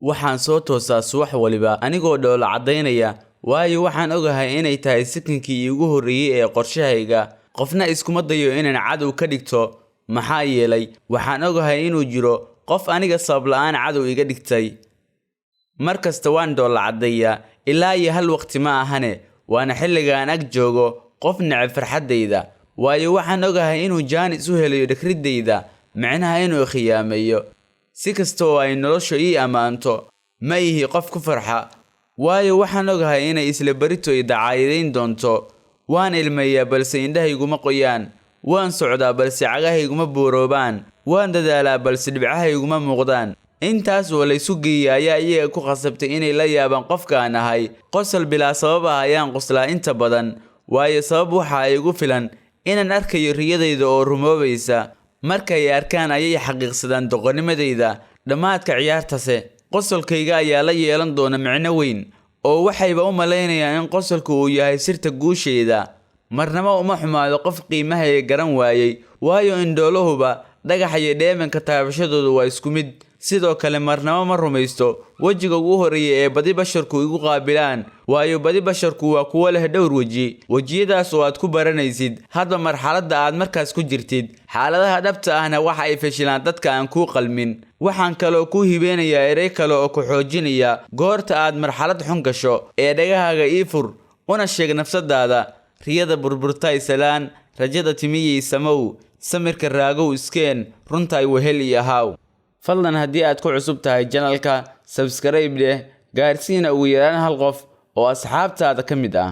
waxaan soo toosaa subax waliba anigoo dhoola cadaynaya waayo waxaan ogahay inay tahay sikinkii iigu horreeyay ee qorshahayga qofna iskuma dayo inaan cadow ka dhigto maxaa yeelay waxaan ogahay inuu jiro qof aniga sabab la'aan cadow iga dhigtay markasta waan dhoola cadaya ilaa iyo hal waqti ma ahane waana xilligaan ag joogo qof neceb farxadayda waayo waxaan ogahay inuu jaanis u helayo dhakridayda macnaha inuu khiyaameeyo si kasta oo ay noloshu ii amaanto ma ihi qof ku farxa waayo waxaan ogahay inay isla barito i dacaayadeyn doonto waan ilmeeyaa balse indhahayguma qoyaan waan socdaa balse cagahayguma buuroobaan waan dadaalaa balse dhibcahayguma muuqdaan intaas oo la isu geeyay ayaa iyaga ku khasabtay inay la yaabaan qofkaan ahay qosol bilaa sabab ah ayaan qoslaa inta badan waayo sabab waxa igu filan inaan arkayo riyadayda oo rumoobaysa markay arkaan ayay xaqiiqsadaan doqonimadayda dhammaadka ciyaartase qosolkayga ayaa la yeelan doona micno weyn oo waxayba u malaynayaan in qosolku uu yahay sirta guusheeda marnaba uma xumaado qof qiimahayga garan waayay waayo indhooluhuba dhagax iyo dheemanka taabashadoodu waa isku mid sidoo kale marnaba ma rumaysto wejiga ugu horeeya ee badi basharku igu qaabilaan waayo badi basharku waa kuwo leh dhowr wejiyadaas oo aad ku baranaysid hadba marxaladda aad markaas ku jirtid xaaladaha dhabta ahna waxa ay fashilaan dadka aan kuu qalmin waxaan kaloo kuu hibeenayaa erey kale oo ku xoojinaya goorta aad marxalad xun gasho ee dhagahaaga ii fur una sheeg nafsadaada riyada burburtay salaan rajada timiyey samow samirka raagow iskeen runta ay wehel iyo ahaaw fadlan haddii aad ku cusub tahay channelka subscribe leh gaarsiina ugu yaraan hal qof oo asxaabtaada ka mid ah